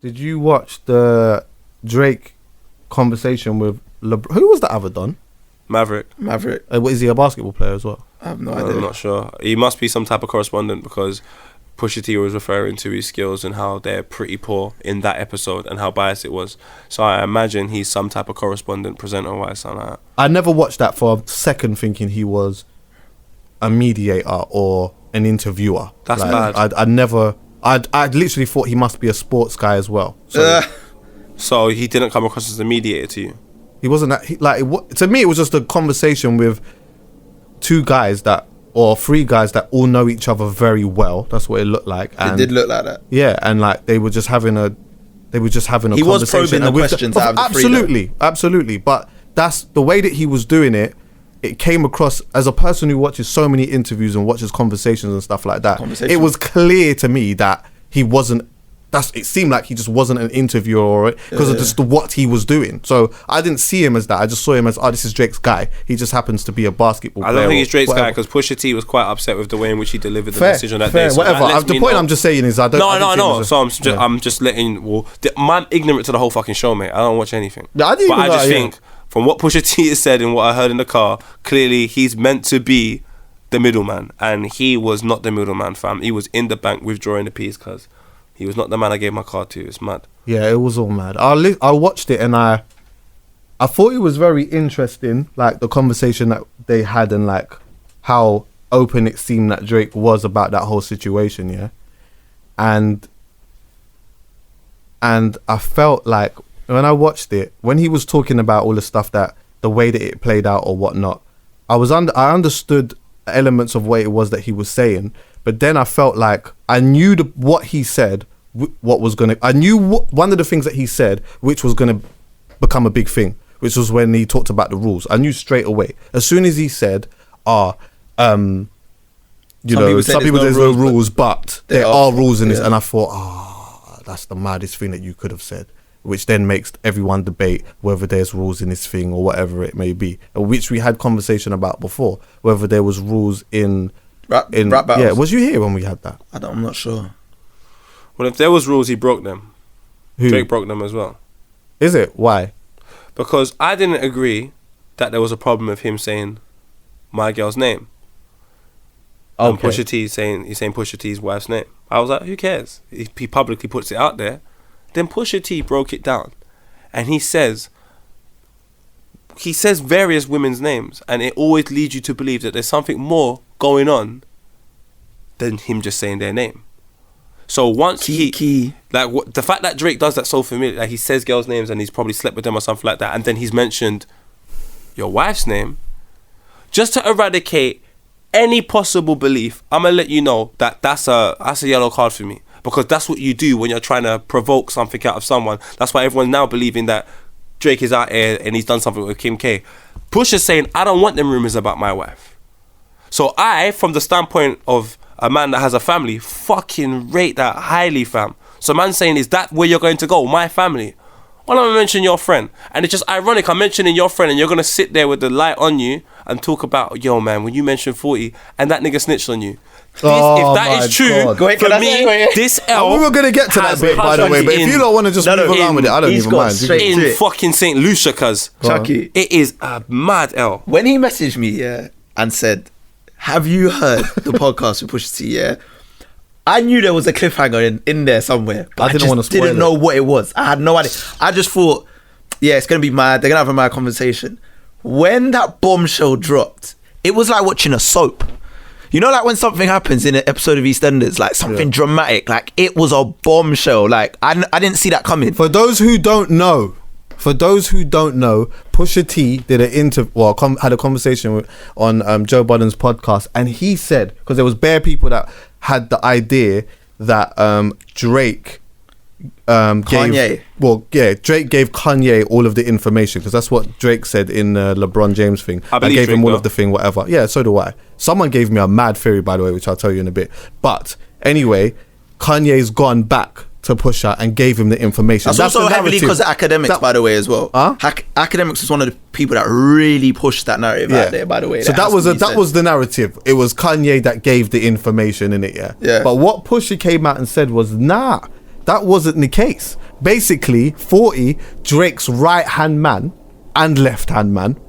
Did you watch the Drake conversation with LeBron? Who was the other Don? Maverick. Is he a basketball player as well? I have no idea. I'm not sure. He must be some type of correspondent because Pusha T was referring to his skills and how they're pretty poor in that episode and how biased it was. So I imagine he's some type of correspondent, presenter, or something like that. I never watched that for a second thinking he was a mediator or an interviewer. That's bad. I literally thought he must be a sports guy as well. So he didn't come across as a mediator to you? He wasn't that, to me it was just a conversation with three guys that all know each other very well. That's what it looked like. And it did look like that. Yeah, and like they were just having a He conversation. was probing the questions out of the three. Absolutely. But that's the way that he was doing it. It came across as a person who watches so many interviews and watches conversations and stuff like that. It was clear to me that he wasn't. It seemed like he just wasn't an interviewer because of just what he was doing. So I didn't see him as that. I just saw him as, this is Drake's guy. He just happens to be a basketball player. I don't think he's Drake's guy because Pusha T was quite upset with the way in which he delivered the decision that day. So whatever. The point I'm just saying is I don't. No. So I'm just letting. I'm ignorant to the whole fucking show, mate. I don't watch anything. I just think from what Pusha T has said and what I heard in the car, clearly he's meant to be the middleman, and he was not the middleman, fam. He was in the bank withdrawing the piece because he was not the man I gave my car to. It's mad. Yeah, it was all mad. I watched it and I thought it was very interesting, like the conversation that they had and like how open it seemed that Drake was about that whole situation, yeah. And I felt like when I watched it, when he was talking about all the stuff that the way that it played out or whatnot, I understood elements of what it was that he was saying. But then I felt like I knew what he said, I knew one of the things that he said, which was going to become a big thing, which was when he talked about the rules. I knew straight away. As soon as he said, some people say there's no rules, but there are rules in this. And I thought, that's the maddest thing that you could have said, which then makes everyone debate whether there's rules in this thing or whatever it may be, which we had conversation about before, whether there was rules in rap battles. Yeah, was you here when we had that? I'm not sure. Well, if there was rules, he broke them. Who? Drake broke them as well. Is it? Why? Because I didn't agree that there was a problem with him saying my girl's name. Okay. And Pusha T he's saying Pusha T's wife's name. I was like, who cares? He publicly puts it out there. Then Pusha T broke it down, and he says various women's names, and it always leads you to believe that there's something more going on than him just saying their name. So once the fact that Drake does that so familiar, like he says girls' names and he's probably slept with them or something like that, and then he's mentioned your wife's name, just to eradicate any possible belief, I'm gonna let you know that that's a yellow card for me, because that's what you do when you're trying to provoke something out of someone. That's why everyone's now believing that Drake is out here and he's done something with Kim K. Pusha's saying, I don't want them rumors about my wife. So I, from the standpoint of a man that has a family, fucking rate that highly, fam. So man's saying, is that where you're going to go? My family. Well, I'm going to mention your friend. And it's just ironic, I'm mentioning your friend and you're going to sit there with the light on you and talk about, yo man, when you mention 40 and that nigga snitched on you. If that is true, for me, this L... we were going to get to that bit, by the way, but if you don't want to just move around with it, I don't even mind. In fucking St. Lucia, cuz. Chucky. It is a mad L. When he messaged me, and said, have you heard the podcast with Pusha T, I knew there was a cliffhanger in there somewhere, but I didn't know what it was. I had no idea. I just thought, it's going to be mad. They're going to have a mad conversation. When that bombshell dropped, it was like watching a soap. You know, like when something happens in an episode of EastEnders, like something dramatic, like it was a bombshell. Like I didn't see that coming. For those who don't know, Pusha T did had a conversation on Joe Budden's podcast, and he said, because there was bare people that had the idea that Drake Drake gave Kanye all of the information, because that's what Drake said in LeBron James thing. I gave him all of the thing, whatever. Yeah, so do I. Someone gave me a mad theory, by the way, which I'll tell you in a bit. But anyway, Kanye's gone back to Pusha and gave him the information. That's also heavily because of Academics, by the way, as well. Academics was one of the people that really pushed that narrative out there, by the way. So that was the narrative. It was Kanye that gave the information in it, yeah. But what Pusha came out and said was, nah, that wasn't the case. basically 40, Drake's right-hand man and left-hand man,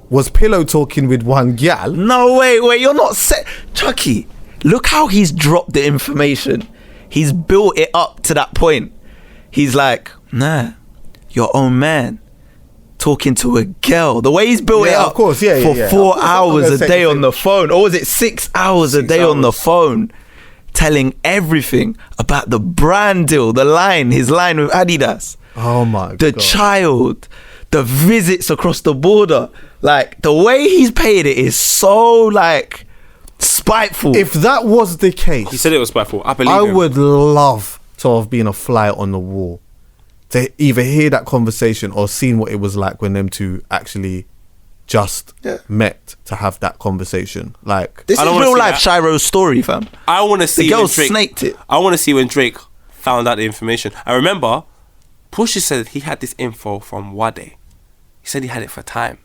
was pillow talking with one gal. No, wait, you're not set. Chucky, look how he's dropped the information. He's built it up to that point. He's like, nah, your own man talking to a girl. The way he's built it up, of course, for 4 hours a day on the phone. Or was it 6 hours a day on the phone? Telling everything about the brand deal, his line with Adidas. Oh my God. The child, the visits across the border. Like, the way he's paid it is so, like, spiteful. If that was the case, He said it was spiteful. I believe him. would love to have been a fly on the wall to either hear that conversation or seen what it was like when them two actually just met to have that conversation. Like, this is real life Shiro's story, fam. I want to see the girl when Drake snaked it. I want to see when Drake found out the information. I remember Pusha said he had this info from Wade. He said he had it for time.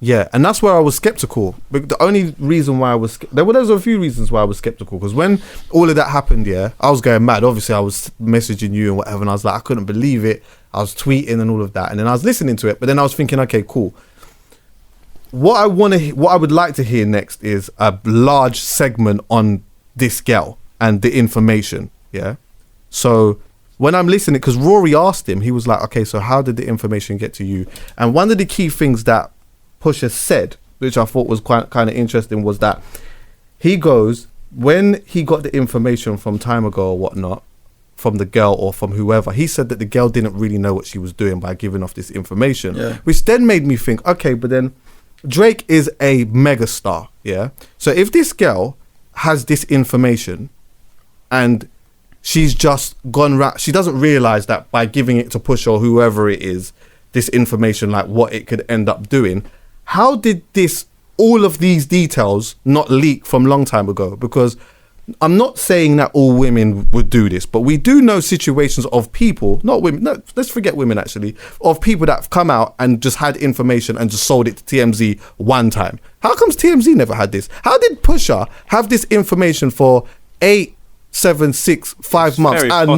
yeah, and that's where I was skeptical. But the only reason why I was there's a few reasons why I was skeptical, because when all of that happened, I was going mad. Obviously, I was messaging you and whatever, and I was like, I couldn't believe it. I was tweeting and all of that, and then I was listening to it, but then I was thinking, okay, cool. What I would like to hear next is a large segment on this girl and the information. Yeah. So when I'm listening, because Rory asked him, he was like, okay, so how did the information get to you? And one of the key things that Pusha said, which I thought was quite kind of interesting, was that he goes, when he got the information from time ago or whatnot, from the girl or from whoever, he said that the girl didn't really know what she was doing by giving off this information, which then made me think, okay, but then Drake is a megastar, yeah? So if this girl has this information and she's just gone she doesn't realise that by giving it to Pusha or whoever it is, this information, like what it could end up doing, how did all of these details not leak from long time ago? Because I'm not saying that all women would do this, but we do know situations of people, not women, no, let's forget women actually, of people that have come out and just had information and just sold it to TMZ one time. How comes TMZ never had this? How did Pusha have this information for 8, 7, 6, 5 months? And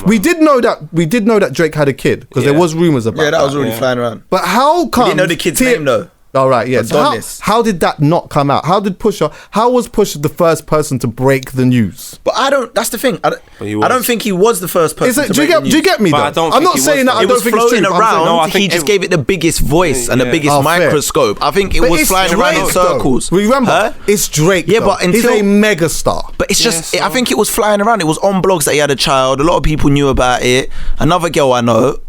we did know that Drake had a kid, because there was rumors about that. Yeah, that was already flying around. But how come... We didn't know the kid's name though. All right, yeah. So how did that not come out? How was Pusha the first person to break the news? But that's the thing. I don't think he was the first person to break the news. Do you get me though? I'm not saying that I don't think it's true. Around, he just gave it the biggest voice and the biggest microscope. I think it was flying around in circles. Remember, it's Drake. Yeah, but he's a megastar. But it's just, I think it was flying around. It was on blogs that he had a child. A lot of people knew about it. Another girl I know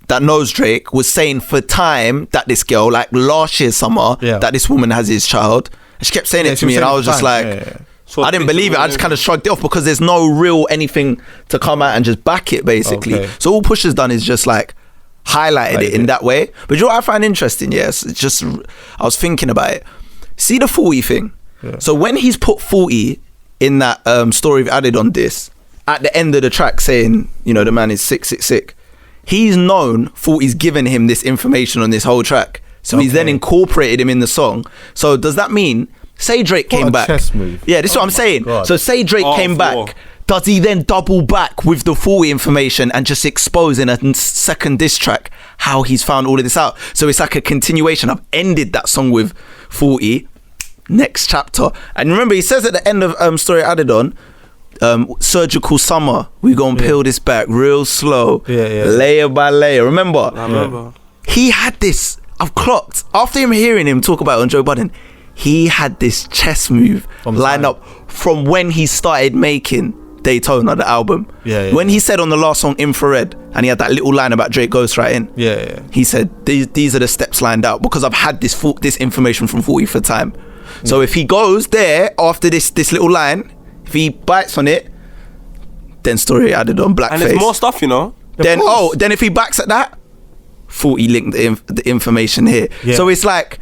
that knows Drake was saying for time that this girl, like last year summer, that this woman has his child. And she kept saying it to me, and I was just like, So I didn't believe it. I just kind of shrugged it off, because there's no real anything to come out and just back it, basically. So all Pusha's done is just like highlighted it in that way. But you know what I find interesting? Yes, it's just, I was thinking about it. See the 40 thing. So when he's put 40 in that story we've added on this, at the end of the track saying, you know, the man is sick. He's known 40's given him this information on this whole track. So he's then incorporated him in the song. So does that mean, say Drake came back. Chess move. Yeah, this is what I'm saying. God. So say Drake came back. Does he then double back with the 40 information and just expose in a second diss track how he's found all of this out? So it's like a continuation. I've ended that song with 40. Next chapter. And remember, he says at the end of story added on, surgical summer, we gonna peel this back real slow, layer by layer. Remember? I remember. He had this, I've clocked, after hearing him talk about it on Joe Budden, he had this chess move lined up from when he started making Daytona, the album. When he said on the last song Infrared, and he had that little line about Drake ghostwriting, he said these are the steps lined out, because I've had this information from 40 for time. So if he goes there after this little line, if he bites on it, then story added on blackface. And there's more stuff, you know. Then then if he backs at that, 40 linked the information here. So it's like,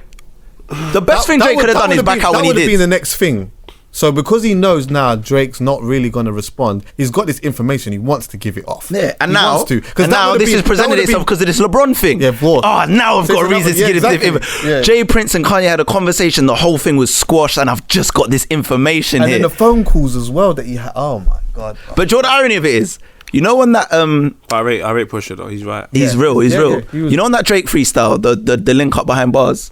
the best thing Drake could have done is back out when he did. That would have been the next thing. So because he knows now Drake's not really going to respond, he's got this information, he wants to give it off. Yeah, and now this has presented itself because of this LeBron thing. Yeah, of course. Oh, now I've got a reason to give this. Jay Prince and Kanye had a conversation, the whole thing was squashed, and I've just got this information here. And then the phone calls as well that he had. Oh my God. But you know what the irony of it is? You know when that I rate Pusha though. He's right. He's real. He's real. Yeah, you know on that Drake freestyle, the link up behind bars,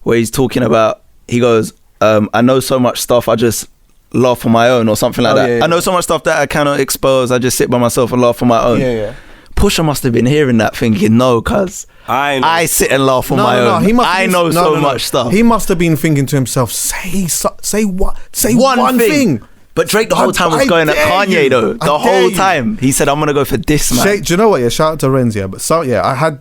where he's talking about. He goes, I know so much stuff. I just laugh on my own, or something like that. Yeah. I know so much stuff that I cannot expose. I just sit by myself and laugh on my own. Yeah. Pusha must have been hearing that, thinking, no, cuz I sit and laugh on my own. I know so much stuff. He must have been thinking to himself, say one thing. But Drake the whole time was going at Kanye though. The whole time he said, "I'm gonna go for this, man." Do you know what? Yeah, shout out to Renz. Yeah, but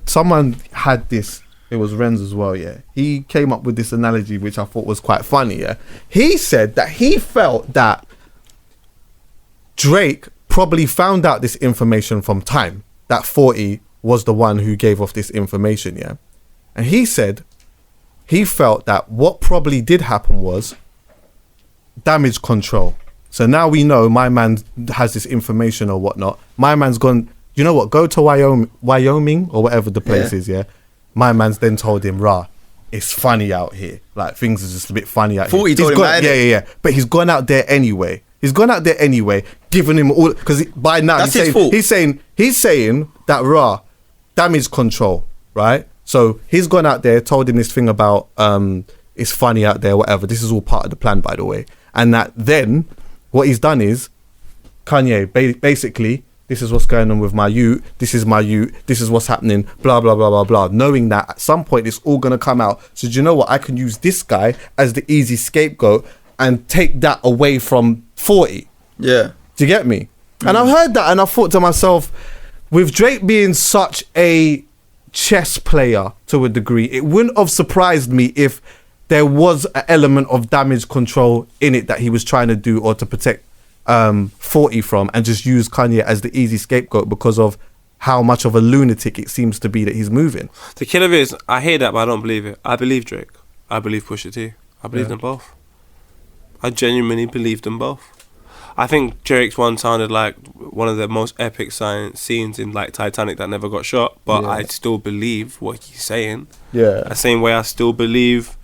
someone had this. It was Renz as well. Yeah, he came up with this analogy which I thought was quite funny. Yeah, he said that he felt that Drake probably found out this information from Time, that 40 was the one who gave off this information. Yeah, and he said he felt that what probably did happen was damage control. So now we know my man has this information or whatnot. My man's gone, you know what, go to Wyoming or whatever the place is, yeah? My man's then told him, rah, it's funny out here. Like, things are just a bit funny out here. 40 told him that, yeah. But he's gone out there anyway. Giving him all, because by now that's his fault. He's saying that, rah, damage control, right? So he's gone out there, told him this thing about, it's funny out there, whatever. This is all part of the plan, by the way. And that then... what he's done is, Kanye, basically, this is what's going on with my youth, this is what's happening, blah, blah, blah, blah, blah. Knowing that at some point it's all going to come out. So do you know what? I can use this guy as the easy scapegoat and take that away from 40. Yeah. Do you get me? And I've heard that and I thought to myself, with Drake being such a chess player to a degree, it wouldn't have surprised me if there was an element of damage control in it that he was trying to do or to protect 40 from, and just use Kanye as the easy scapegoat because of how much of a lunatic it seems to be that he's moving. The killer is, I hear that, but I don't believe it. I believe Drake. I believe Pusha T. I believe them both. I genuinely believe them both. I think Drake's one sounded like one of the most epic scenes in like Titanic that never got shot, but I still believe what he's saying. Yeah. The same way I still believe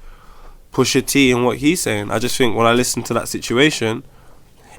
Pusha T and what he's saying. I just think when I listen to that situation,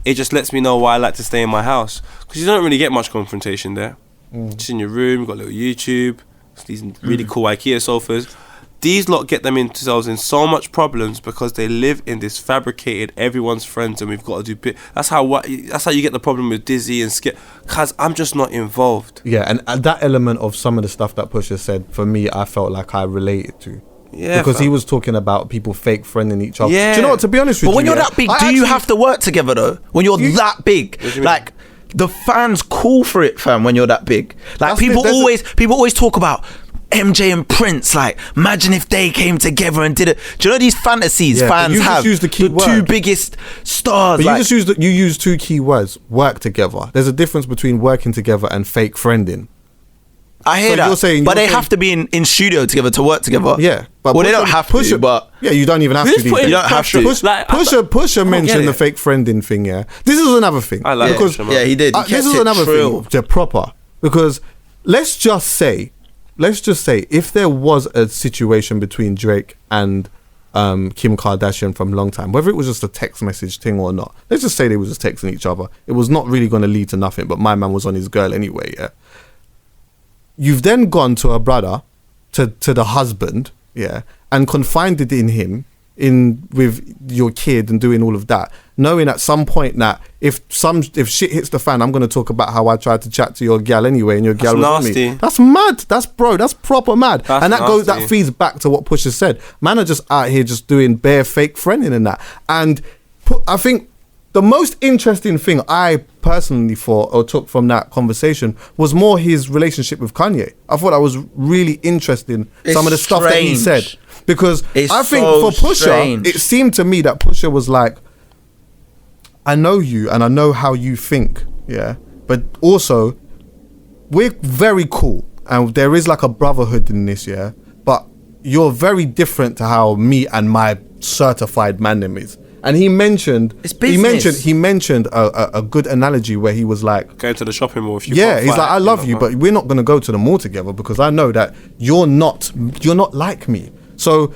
it just lets me know why I like to stay in my house, because you don't really get much confrontation there. Just in your room, you've got a little YouTube, these really cool IKEA sofas. These lot get themselves in so much problems because they live in this fabricated everyone's friends and we've got to do that's how you get the problem with Dizzy and Skip, because I'm just not involved. Yeah, and that element of some of the stuff that Pusha said, for me, I felt like I related to. Yeah, because he was talking about people fake friending each other. Yeah. Do you know what, to be honest with you, but when you're that big, you have to work together though? When you're that big, like the fans call for it, fam. When you're that big, like people always talk about MJ and Prince. Like, imagine if they came together and did it. Do you know these fantasies fans have? Use the key word. Two biggest stars. But you use two key words: work together. There's a difference between working together and fake friending. I hear that, but they have to be in studio together to work together. Yeah, but they don't have to. But yeah, you don't even have to. You don't have to. Pusha mentioned the fake friending thing. Yeah, this is another thing. I like because he did. This is another thing. They're proper, because let's just say, if there was a situation between Drake and Kim Kardashian from a long time, whether it was just a text message thing or not, let's just say they were just texting each other. It was not really going to lead to nothing, but my man was on his girl anyway. Yeah. You've then gone to a brother, to the husband, yeah, and confided in him, with your kid and doing all of that, knowing at some point that if shit hits the fan, I'm going to talk about how I tried to chat to your gal anyway, and your gal was with me. That's mad. That's proper mad. And that feeds back to what Pusha said. Man are just out here just doing bare fake friending and that. And I think the most interesting thing I personally thought or took from that conversation was more his relationship with Kanye. I thought that was really interesting, some of the stuff that he said. Because I think for Pusha, it seemed to me that Pusha was like, I know you and I know how you think, yeah, but also we're very cool and there is like a brotherhood in this, yeah, but you're very different to how me and my certified man is. And he mentioned a good analogy where he was like, going to the shopping mall. He's like, I love you, but we're not going to go to the mall together because I know that you're not like me. So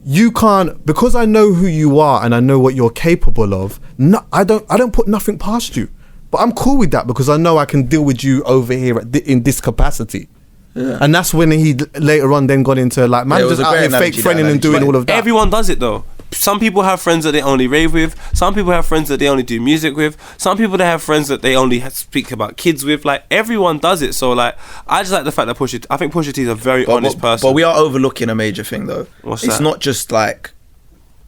you can't, because I know who you are and I know what you're capable of. No, I don't put nothing past you. But I'm cool with that because I know I can deal with you over here in this capacity. Yeah. And that's when he later on then got into like, man, just out here fake friending and doing all of that. Everyone does it though. Some people have friends that they only rave with. Some people have friends that they only do music with. Some people that have friends that they only speak about kids with. Like, everyone does it. So like, I just like the fact that I think Pusha T is a very honest person. But we are overlooking a major thing though. What's it's that? not just like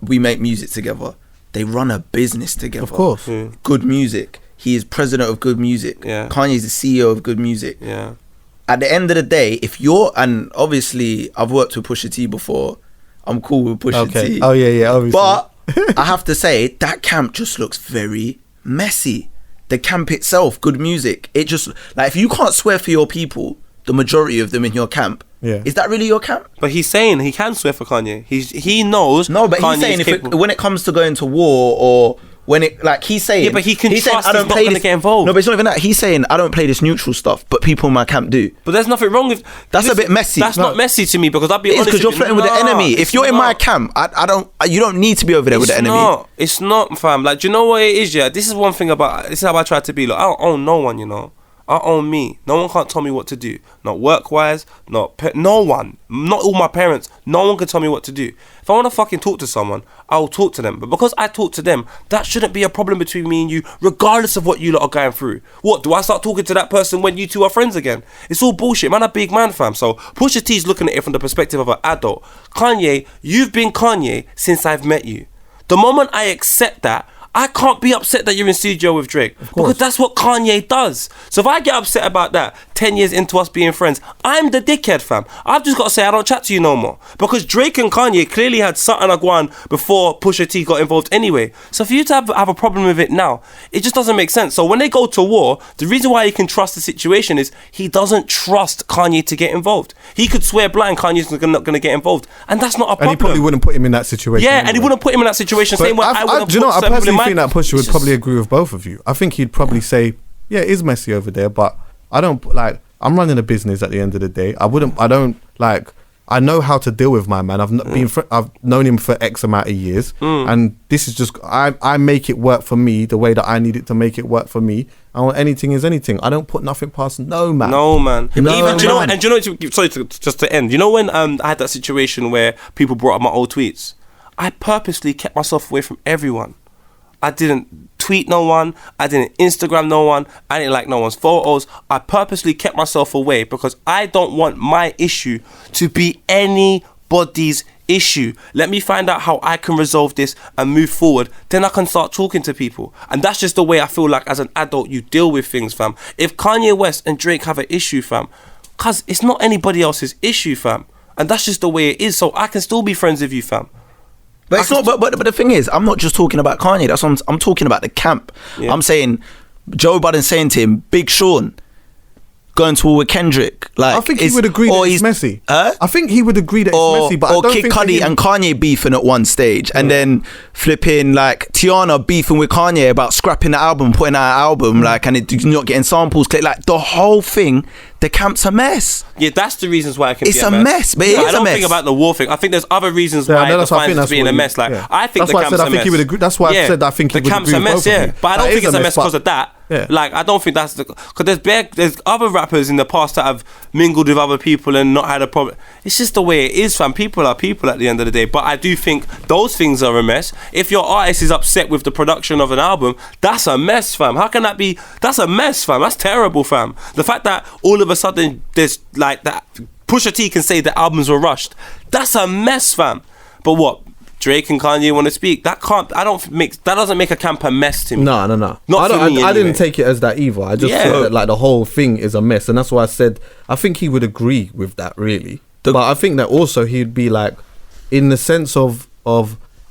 we make music together. They run a business together. Of course. Good Music. He is president of Good Music. Yeah. Kanye's the CEO of Good Music. Yeah. At the end of the day, if you're, and obviously I've worked with Pusha T before, I'm cool with Pusha T. Oh yeah, obviously. But I have to say, that camp just looks very messy. The camp itself, Good Music, it just, like, if you can't swear for your people, the majority of them in your camp, is that really your camp? But he's saying he can swear for Kanye. He knows. No, but Kanye's he's saying when it comes to going to war or when it, like, he's saying, yeah, but he can he's trust saying, I don't he's play not going to get involved. No, but it's not even that. He's saying, I don't play this neutral stuff, but people in my camp do. But there's nothing wrong with. That's a bit messy. That's not messy to me because I'll be honest. Because you're flirting with the enemy. If you're in my camp, you don't need to be over there with the enemy. It's not, fam. Like, do you know what it is? Yeah, this is one thing about. This is how I try to be. Like, I don't own no one, you know. I own me. No one can't tell me what to do. Not work-wise, no one. Not all my parents. No one can tell me what to do. If I want to fucking talk to someone, I'll talk to them. But because I talk to them, that shouldn't be a problem between me and you, regardless of what you lot are going through. What, do I start talking to that person when you two are friends again? It's all bullshit. Man, a big man, fam. So Pusha T's looking at it from the perspective of an adult. Kanye, you've been Kanye since I've met you. The moment I accept that, I can't be upset that you're in studio with Drake because that's what Kanye does. So if I get upset about that 10 years into us being friends, I'm the dickhead, fam. I've just got to say I don't chat to you no more because Drake and Kanye clearly had something like one before Pusha T got involved anyway. So for you to have a problem with it now, it just doesn't make sense. So when they go to war, the reason why he can trust the situation is he doesn't trust Kanye to get involved. He could swear blind Kanye's not going to get involved, and that's not a problem. And he probably wouldn't put him in that situation. Yeah, and he wouldn't put him in that situation. But same way I wouldn't. Do you know? I personally think that Pusha would just probably agree with both of you. I think he'd probably say, yeah, it is messy over there, but I don't like. I'm running a business at the end of the day. I know how to deal with my man. I've known him for X amount of years, and this is just I make it work for me the way that I need it to make it work for me. And anything is anything. I don't put nothing past no man. No man. No, even do you know what? man. And do you know? Sorry, just to end. You know when I had that situation where people brought up my old tweets? I purposely kept myself away from everyone. I didn't tweet no one. I didn't Instagram no one. I didn't like no one's photos. I purposely kept myself away because I don't want my issue to be anybody's issue. Let me find out how I can resolve this and move forward. Then I can start talking to people. And that's just the way I feel like as an adult you deal with things, fam. If Kanye West and Drake have an issue, fam, cause it's not anybody else's issue, fam. And that's just the way it is. So I can still be friends with you, fam. But it's not. But the thing is, I'm not just talking about Kanye. That's what I'm talking about the camp. Yeah. I'm saying Joe Budden saying to him, Big Sean going to war with Kendrick. Like, I think he would agree that it's messy. I think he would agree that it's messy. But or Kid Cudi and Kanye beefing at one stage, and then flipping like Tiana beefing with Kanye about scrapping the album, putting out an album, like, and it not getting samples. Like the whole thing. The camp's a mess. Yeah, that's the reasons why it can it's be a mess. It's a mess, but it is a mess. I don't think about the war thing. I think there's other reasons why it defines it to be in a mess. Like, I think the camp's a mess. He would agree. That's why I said I think he would agree with both of you. But I don't think it's a mess because of that. Yeah. Like, I don't think that's because there's other rappers in the past that have mingled with other people and not had a problem. It's just the way it is, fam. People are people at the end of the day. But I do think those things are a mess. If your artist is upset with the production of an album, that's a mess, fam. How can that be? That's a mess, fam. That's terrible, fam. The fact that all of a sudden there's like that Pusha T can say the albums were rushed, that's a mess, fam. But what? Drake and Kanye want to speak. That doesn't make a camp a mess to me. No. Not for me. I didn't take it as that either. I just thought that like the whole thing is a mess, and that's why I said I think he would agree with that really. But I think that also he'd be like, in the sense of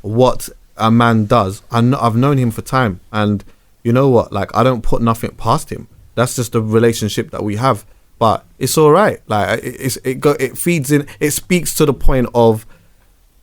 what a man does. I've known him for time, and you know what? Like, I don't put nothing past him. That's just the relationship that we have. But it's all right. Like, it feeds in. It speaks to the point of,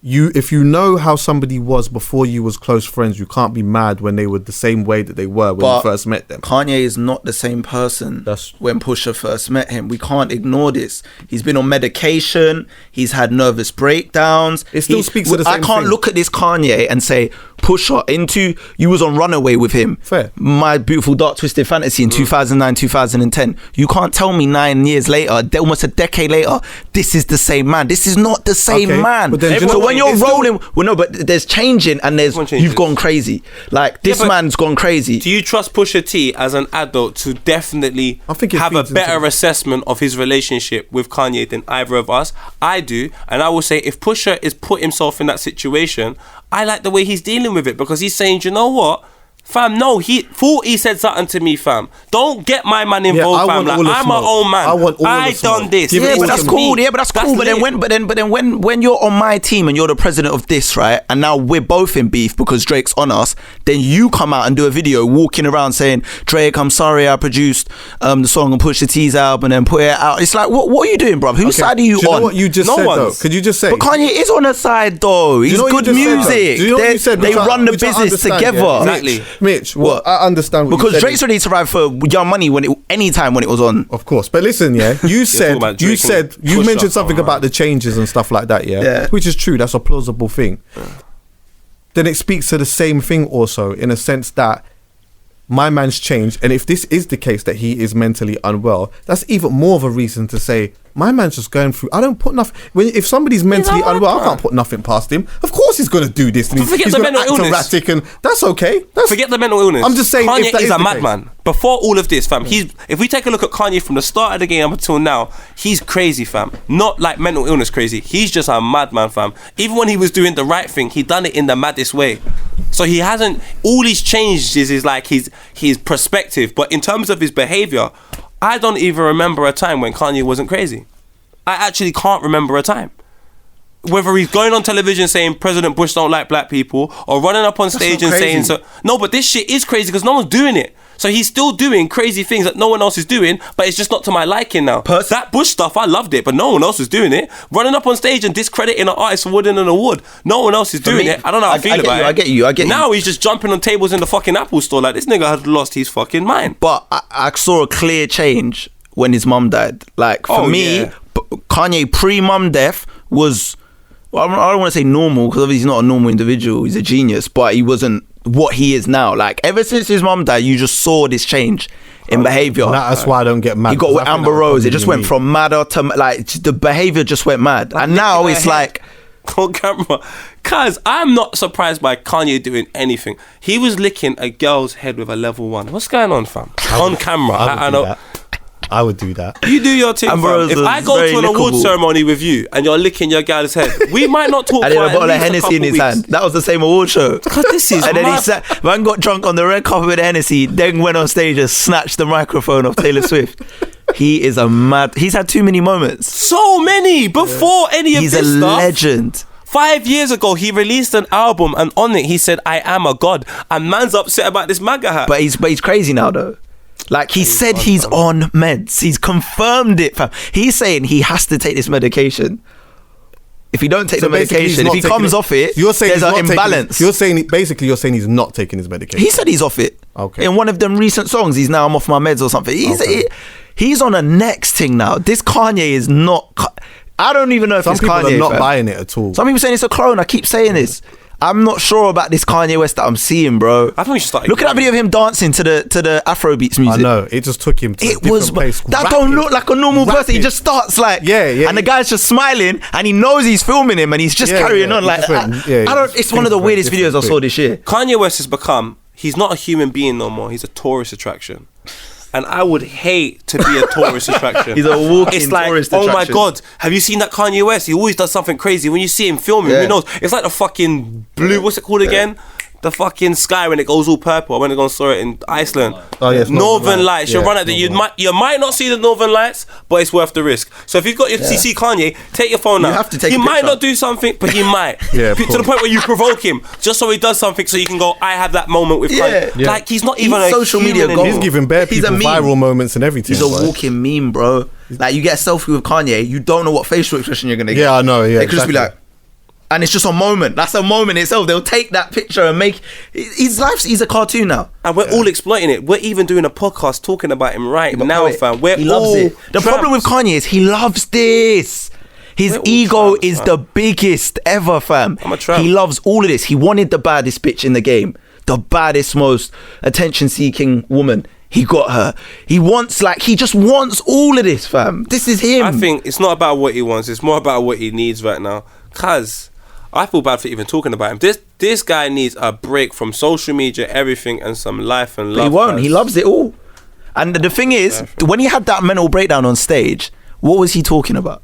if you know how somebody was before you was close friends, you can't be mad when they were the same way that they were when you first met them. Kanye is not the same person when Pusha first met him. We can't ignore this. He's been on medication. He's had nervous breakdowns. It still speaks to the same thing. I can't look at this Kanye and say, Pusha into, you was on Runaway with him. Fair. My Beautiful Dark Twisted Fantasy in 2009, 2010. You can't tell me 9 years later, almost a decade later, this is the same man. This is not the same man. But then, so when you're rolling, well, no, but there's changing and there's, you've gone crazy. Like, this man's gone crazy. Do you trust Pusha T as an adult to definitely have a better assessment of his relationship with Kanye than either of us? I do, and I will say if Pusha is put himself in that situation, I like the way he's dealing with it, because he's saying, you know what, fam, no, he said something to me, fam. Don't get my man involved, fam. Like, I'm my own man. I done this. Yeah, but that's cool. Yeah, but that's cool. But then when you're on my team and you're the president of this, right? And now we're both in beef because Drake's on us. Then you come out and do a video walking around saying, Drake, I'm sorry, I produced the song on Pusha T's album and put it out. It's like, what are you doing, bro? Whose side are you on? Do you know what you just said, though? Could you just say? But Kanye is on her side, though. He's good music. Do you know what you said? They run the business together. Exactly. Mitch, what? I understand what because you said. Drake's ready to ride for Young Money anytime when it was on. Of course, but listen, yeah, you mentioned something about the changes and stuff like that, yeah, which is true. That's a plausible thing. Then it speaks to the same thing also, in a sense that my man's changed, and if this is the case that he is mentally unwell, that's even more of a reason to say my man's just going through. I don't put nothing. If somebody's mentally unwell, I can't put nothing past him. Of course, he's going to do this. And he's going to act erratic, and that's okay. Forget the mental illness. I'm just saying, Kanye if that is a the madman. Before all of this, fam, if we take a look at Kanye from the start of the game until now, he's crazy, fam. Not like mental illness crazy. He's just a madman, fam. Even when he was doing the right thing, he done it in the maddest way. So he hasn't. All he's changed is like his perspective, but in terms of his behavior, I don't even remember a time when Kanye wasn't crazy. I actually can't remember a time. Whether he's going on television saying President Bush don't like black people, or running up on stage and saying so. No, but this shit is crazy because no one's doing it. So he's still doing crazy things that no one else is doing, but it's just not to my liking now. That Bush stuff, I loved it, but no one else is doing it. Running up on stage and discrediting an artist for winning an award, no one else is doing it. I don't know how I feel about it. I get you. Now he's just jumping on tables in the fucking Apple store like this nigga had lost his fucking mind. But I saw a clear change when his mum died. Like, for me, Kanye pre-mum death was, well, I don't want to say normal, because obviously he's not a normal individual, he's a genius, but he wasn't what he is now. Like, ever since his mum died, you just saw this change in behaviour. That's why I don't get mad. He got with Amber Rose, it just went from madder to, like, the behaviour just went mad. Like, and now it's like, on camera, cause I'm not surprised by Kanye doing anything. He was licking a girl's head with a level 1. What's going on, fam? On camera. I know. I would do that. You do your thing, fam. If I go to an award ceremony with you and you're licking your gal's head, we might not talk. And then a bottle of Hennessy in his hand. That was the same award show. God, this is. And then he sat. Man got drunk on the red carpet with Hennessy. Then went on stage and snatched the microphone off Taylor Swift. He is a mad. He's had too many moments. So many before any of this stuff. He's a legend. 5 years ago, he released an album, and on it he said, "I am a god." And man's upset about this MAGA hat. But he's crazy now, though. Like, he said he's on meds. He's confirmed it, fam. He's saying he has to take this medication. If he don't take the medication, if he comes off it, there's an imbalance. You're saying he's not taking his medication. He said he's off it. Okay. In one of them recent songs, he's now, I'm off my meds or something. He's on a next thing now. This Kanye is not. I don't even know if it's Kanye. Some people are not buying it at all. Some people saying it's a clone. I keep saying this. I'm not sure about this Kanye West that I'm seeing, bro. I think we should start. Look at that video of him dancing to the Afrobeats music. I know. It just took him to a different place. That don't look like a normal person. He just starts like, and the guy's just smiling, and he knows he's filming him, and he's just carrying on like. It's one of the weirdest videos I saw this year. Kanye West has become. He's not a human being no more. He's a tourist attraction. And I would hate to be a tourist attraction. He's a walking tourist attraction. Oh my God, have you seen that Kanye West? He always does something crazy. When you see him filming, who knows? It's like the fucking blue, what's it called again? The fucking sky when it goes all purple. I went to go and saw it in Iceland. Oh yes, Northern Lights. You'll run at you might not see the Northern Lights, but it's worth the risk. So if you've got your CC Kanye, take your phone out. You have to take He a might picture. not do something, but he might. To the point where you provoke him, just so he does something, so you can go, I have that moment with Kanye. Like, he's not even a social media human. He's giving bare people viral moments and everything. He's a walking meme, bro. Like, you get a selfie with Kanye, you don't know what facial expression you're gonna get. Yeah, I know. Yeah, it could just be like. And it's just a moment. That's a moment itself. They'll take that picture and make his life. He's a cartoon now, and we're all exploiting it. We're even doing a podcast talking about him now, fam. He loves it. The problem with Kanye is he loves this. His ego is the biggest ever, fam. I'm a tramp. He loves all of this. He wanted the baddest bitch in the game, the baddest, most attention-seeking woman. He got her. He just wants all of this, fam. This is him. I think it's not about what he wants. It's more about what he needs right now. Cause I feel bad for even talking about him. This guy needs a break from social media, everything, and some life and love. But he won't. He loves it all. And the thing is, when he had that mental breakdown on stage, what was he talking about?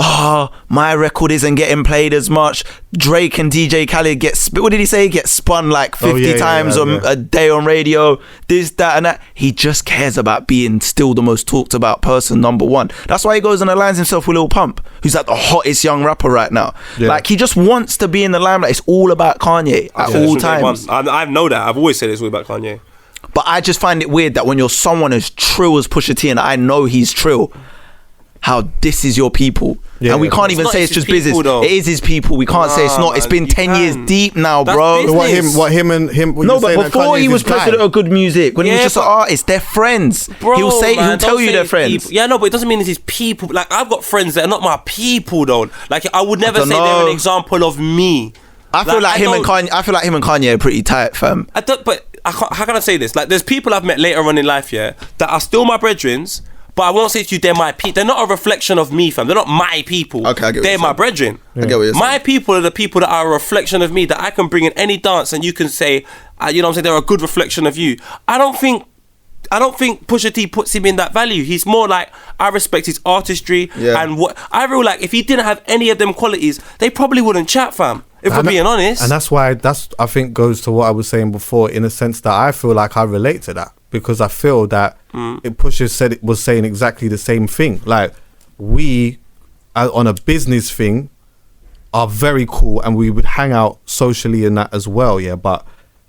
Oh, my record isn't getting played as much. Drake and DJ Khaled what did he say? Get spun like 50 times a day on radio. This, that, and that. He just cares about being still the most talked about person, number one. That's why he goes and aligns himself with Lil Pump, who's like the hottest young rapper right now. Yeah. Like, he just wants to be in the limelight. It's all about Kanye at all times. I know that. I've always said it's all about Kanye. But I just find it weird that when you're someone as trill as Pusha T, and I know he's trill, how this is your people. Yeah, and we can't even say it's just business. Though. It is his people. We can't say it's not. It's been 10 years deep now, bro. What him and him. No, but before he was president of Good Music, when he was just an artist, they're friends. Bro, he'll tell you they're friends. People. Yeah, no, but it doesn't mean it's his people. Like, I've got friends that are not my people, though. Like, I would never say they're an example of me. I feel like him and Kanye are pretty tight, fam. How can I say this? Like, there's people I've met later on in life, that are still my brethrens. But I won't say to you, they're my people. They're not a reflection of me, fam. They're not my people. Okay, I get what they're my brethren. I get what you're saying. My people are the people that are a reflection of me, that I can bring in any dance and you can say, you know what I'm saying, they're a good reflection of you. I don't think Pusha T puts him in that value. He's more like, I respect his artistry and what I feel like if he didn't have any of them qualities, they probably wouldn't chat, fam. If we're being honest. And that's why I think goes to what I was saying before, in a sense that I feel like I relate to that. Because I feel that Pusha was saying exactly the same thing. Like, we, on a business thing, are very cool, and we would hang out socially in that as well, but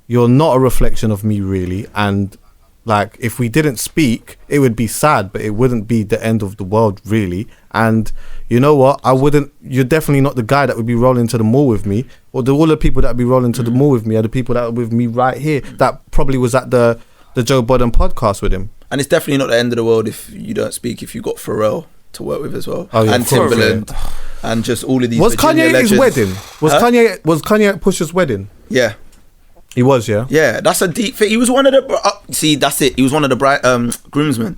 you're not a reflection of me, really. And, like, if we didn't speak, it would be sad, but it wouldn't be the end of the world, really. And you know what? You're definitely not the guy that would be rolling to the mall with me. Or all the people that would be rolling to the mall with me are the people that are with me right here, that probably was at the Joe Budden podcast with him. And it's definitely not the end of the world if you don't speak, if you got Pharrell to work with as well. Oh, yeah, and Timbaland and just all of these. Was Kanye at his wedding? Was Kanye at Pusha's wedding? Yeah. He was, yeah? Yeah, that's a deep thing. He was one of the see, that's it. He was one of the groomsmen.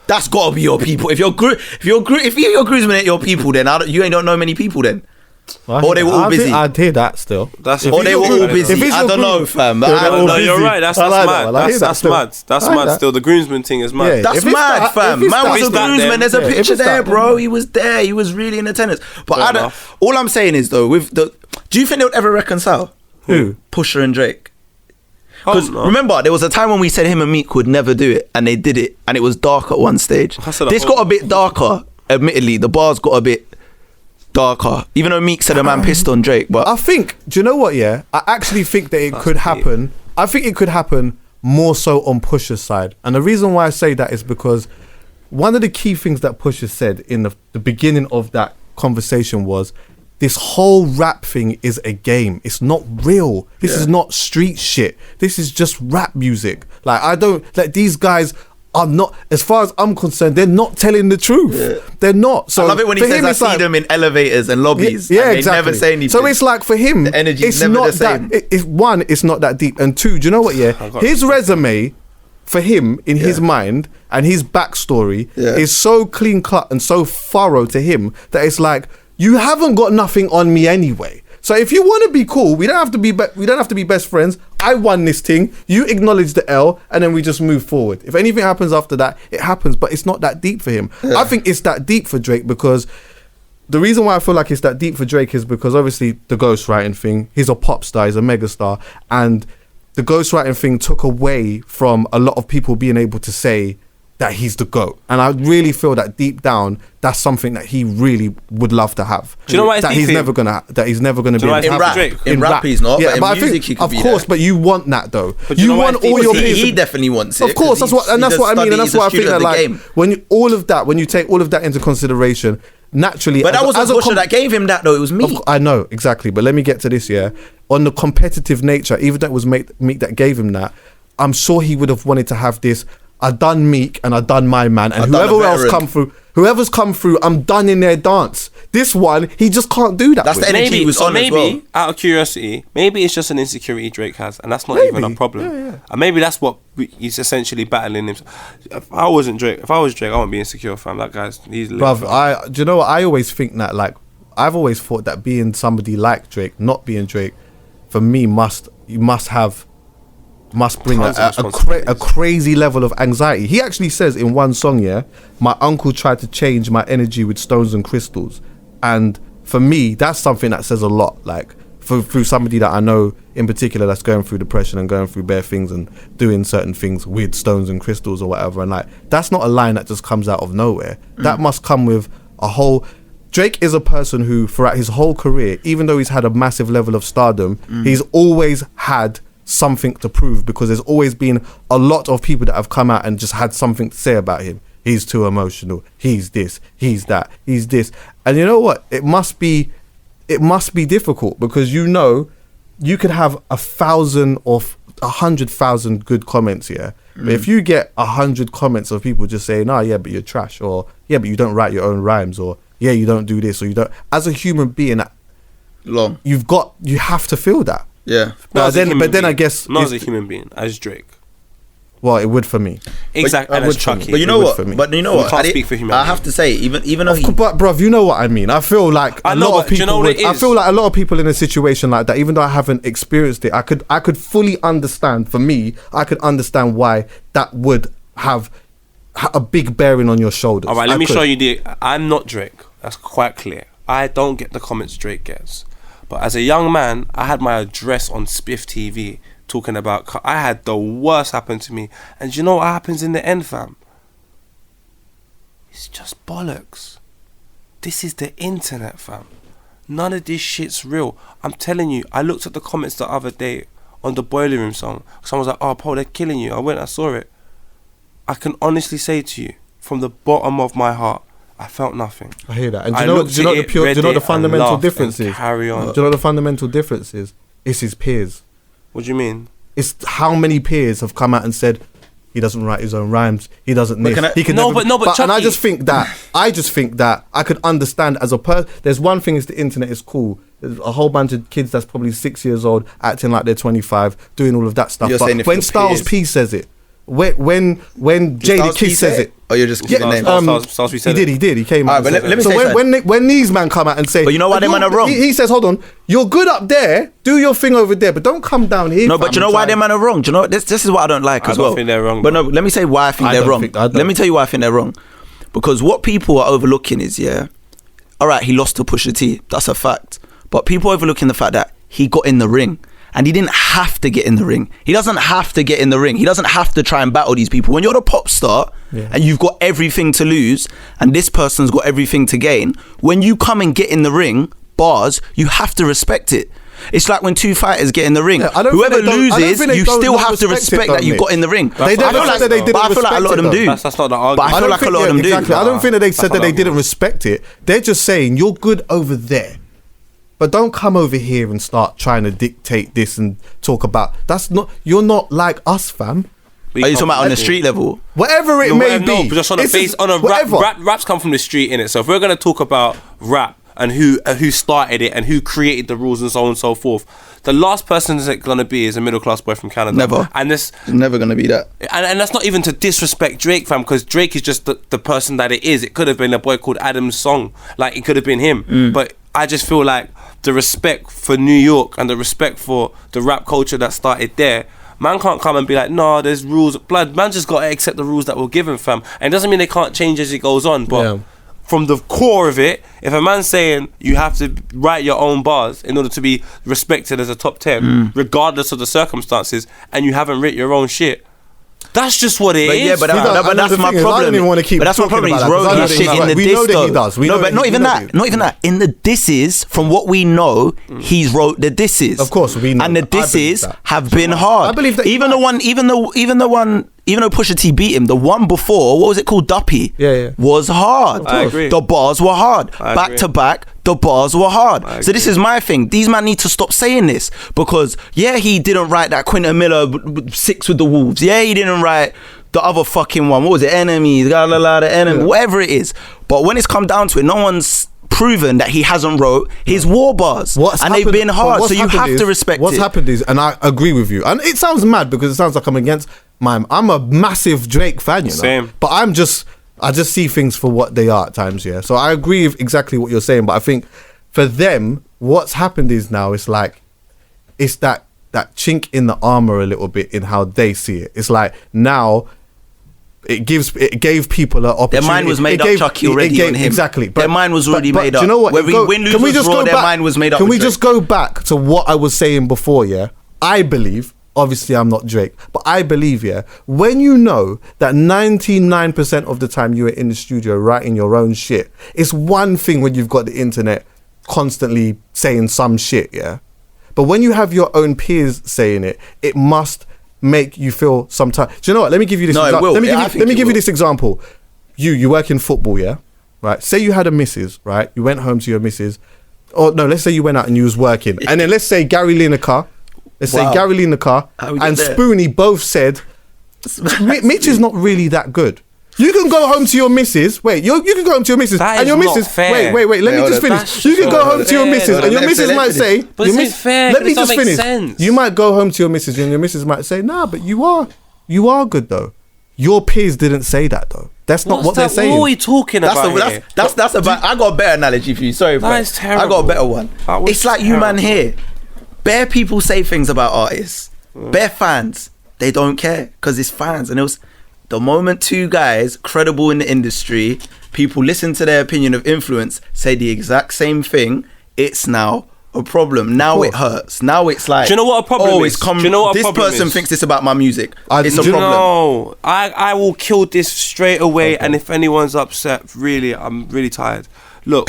That's gotta be your people. If your groomsmen ain't your people, then you don't know many people then. Well, or they were all busy. I'd hear that still. Or they were all busy. I don't know, fam. I don't know. You're right. That's mad. That's mad. That's mad. Still, the groomsman thing is mad. That's mad, fam. Man was a groomsman. There's a picture there, bro. He was there. He was really in attendance. But all I'm saying is, though, do you think they would ever reconcile? Who? Pusha and Drake. Because remember, there was a time when we said him and Meek would never do it, and they did it, and it was dark at one stage. This got a bit darker. Admittedly, the bars got a bit darker, even though Meek said a man pissed on Drake. But I think, do you know what, I actually think that it could happen. I think it could happen more so on Pusha's side. And the reason why I say that is because one of the key things that Pusha said in the beginning of that conversation was, this whole rap thing is a game. It's not real. This is not street shit. This is just rap music. Like, these guys are not, as far as I'm concerned, they're not telling the truth. They're not. So I love it when he says, I see them in elevators and lobbies. Yeah, and exactly. They never say anything. So it's like, for him, the energy is never the same. One, it's not that deep. And two, do you know what, his resume, for him, in his mind, and his backstory is so clean cut and so thorough to him that it's like, you haven't got nothing on me anyway. So if you want to be cool, we don't have to be best friends. I won this thing. You acknowledge the L, and then we just move forward. If anything happens after that, it happens. But it's not that deep for him. I think it's that deep for Drake, because the reason why I feel like it's that deep for Drake is because obviously the ghostwriting thing. He's a pop star. He's a megastar, and the ghostwriting thing took away from a lot of people being able to say that he's the GOAT. And I really feel that deep down, that's something that he really would love to have. Do you know why that he's never gonna be able to have? In rap he's not, but in music he could be there. But you want that though. You want all your music. He definitely wants it. Of course, that's what I mean, and that's why I think that, like, when you take all of that into consideration, naturally. But that wasn't Pusha that gave him that though, it was me. I know, exactly. But let me get to this, on the competitive nature, even though it was Meek that gave him that, I'm sure he would have wanted to have this I done Meek and I done My Man, and whoever's come through, I'm done in their dance. This one, he just can't do that. That's the energy he was on as well. Out of curiosity, maybe it's just an insecurity Drake has, and that's not even a problem. Yeah. And maybe that's what he's essentially battling himself. If I was Drake, I wouldn't be insecure, fam. That guy's he's. Bruv, do you know what? I always think that, like, I've always thought that being somebody like Drake, not being Drake, for me must bring a crazy level of anxiety. He actually says in one song, my uncle tried to change my energy with stones and crystals. And for me, that's something that says a lot. Like, through somebody that I know in particular that's going through depression and going through bare things and doing certain things with stones and crystals or whatever. And like, that's not a line that just comes out of nowhere. That must come with a whole... Drake is a person who, throughout his whole career, even though he's had a massive level of stardom, he's always had something to prove, because there's always been a lot of people that have come out and just had something to say about him. He's too emotional. He's this. He's that. He's this. And you know what? It must be difficult, because you could have 1,000 or 100,000 good comments here. But if you get 100 comments of people just saying, "Oh yeah, but you're trash," or "Yeah, but you don't write your own rhymes," or "Yeah, you don't do this," or "You don't," as a human being, you have to feel that. Yeah. But then I guess not as a human being, as Drake. Well, it would for me. Exactly, and as Chucky. But you know what? Can't speak for humanity. I have to say, even though but bruv, you know what I mean. I feel like a lot of people in a situation like that, even though I haven't experienced it, I could fully understand. For me, I could understand why that would have a big bearing on your shoulders. All right, let me show you I'm not Drake. That's quite clear. I don't get the comments Drake gets. But as a young man, I had my address on Spiff TV talking about... I had the worst happen to me. And you know what happens in the end, fam? It's just bollocks. This is the internet, fam. None of this shit's real. I'm telling you, I looked at the comments the other day on the Boiler Room song. Someone was like, "Oh, Paul, they're killing you." I saw it. I can honestly say to you, from the bottom of my heart, I felt nothing. I hear that. And do you know what the fundamental difference is? Carry on. Do you know what the fundamental difference is? It's his peers. What do you mean? It's how many peers have come out and said he doesn't write his own rhymes. He doesn't this. And I just think that I could understand as a person. There's one thing is the internet is cool. There's a whole bunch of kids that's probably 6 years old acting like they're 25, doing all of that stuff. But when Styles P says it, when Jada Kiss says it, or you're just giving names? He did. He came out. But let me so say when these man come out and say, but you know why them man are wrong? He says, "Hold on, you're good up there. Do your thing over there, but don't come down here." No, but you know why them man are wrong? Do you know this is what I don't like as well. I don't think they're wrong. But no, let me say why I think they're wrong. Let me tell you why I think they're wrong. Because what people are overlooking is, all right, he lost to Pusha T. That's a fact. But people overlooking the fact that he got in the ring. And he didn't have to get in the ring. He doesn't have to get in the ring. He doesn't have to try and battle these people. When you're the pop star and you've got everything to lose and this person's got everything to gain, when you come and get in the ring, bars, you have to respect it. It's like when two fighters get in the ring. Whoever loses, you still have to respect that you got in the ring. I feel like a lot of them do. That's not the argument. But I feel like a lot of them do. I don't think that they said that they didn't respect it. They're just saying, you're good over there, but don't come over here and start trying to dictate this and talk about... You're not like us, fam. Are you talking about on the street level? Whatever it may be. No, but just on rap's come from the street, innit? So if we're going to talk about rap and who started it and who created the rules and so on and so forth, the last person that's going to be is a middle class boy from Canada. Never. And this never going to be that. And that's not even to disrespect Drake, fam, because Drake is just the person that it is. It could have been a boy called Adam's song. Like, it could have been him. But I just feel like the respect for New York and the respect for the rap culture that started there, man can't come and be like, "No, there's rules." Blood, man just got to accept the rules that were given, fam. And it doesn't mean they can't change as it goes on, but from the core of it, if a man's saying you have to write your own bars in order to be respected as a top 10, regardless of the circumstances, and you haven't written your own shit, that's just what it is. Yeah, but that's my problem. I don't even want to keep. But that's my problem. He's wrote his shit in the diss. We know that he does. But not even that. Not even that. In the disses, from what we know, he's wrote the disses. Of course, we know. And the disses have been hard. I believe that. Even though Pusha T beat him, the one before, what was it called, Duppy? Yeah. Was hard. I agree. The bars were hard. Back to back, the bars were hard. So this is my thing. These men need to stop saying this, because he didn't write that Quentin Miller 6 with the Wolves. He didn't write the other fucking one. What was it? Enemy, the enemy, whatever it is. But when it's come down to it, no one's proven that he hasn't wrote his war bars. They've been hard, so you have to respect it. What's happened is, and I agree with you, and it sounds mad because it sounds like I'm against I'm a massive Drake fan, you know. Same. But I just see things for what they are at times, yeah. So I agree with exactly what you're saying, but I think for them, what's happened is now it's like it's that chink in the armor a little bit in how they see it. It's like now it gave people an opportunity. Their mind was made up, Chucky, already on him. Exactly. Their mind was already made up. Do you know what? Whether he win, lose, or draw, their mind was made up. Can we just go back to what I was saying before, yeah? I believe, obviously I'm not Drake, but I believe, yeah, when you know that 99% of the time you are in the studio writing your own shit, it's one thing when you've got the internet constantly saying some shit, yeah? But when you have your own peers saying it, it must make you feel sometimes. Do you know what? Let me give you this. Let me give you this example. You work in football, yeah, right? Say you had a missus, right? You went home to your missus, or no, let's say you went out and you was working, and then let's say Gary Lee in the car. Let's say Gary Lee in the car and Spoonie both said, Mitch is not really that good. You can go home to your missus. Wait, you can go home to your missus, and your missus. Wait. Let me just finish. You can go home to your missus, and your missus might say, "But this is fair." Let me just finish. You might go home to your missus, and your missus might say, "Nah, but you are good though." Your peers didn't say that though. That's not what they're saying. What are we talking about? That's about. I got a better analogy for you. Sorry, bro. That is terrible. I got a better one. It's like you man here. Bare people say things about artists. Bare fans, they don't care because it's fans, and it was. The moment two guys credible in the industry, people listen to their opinion of influence, say the exact same thing, it's now a problem. Now it hurts. Now it's like, do you know what a problem is? Do you know what this person thinks this about my music. It's a problem. No, I will kill this straight away. Okay. And if anyone's upset, really, I'm really tired. Look,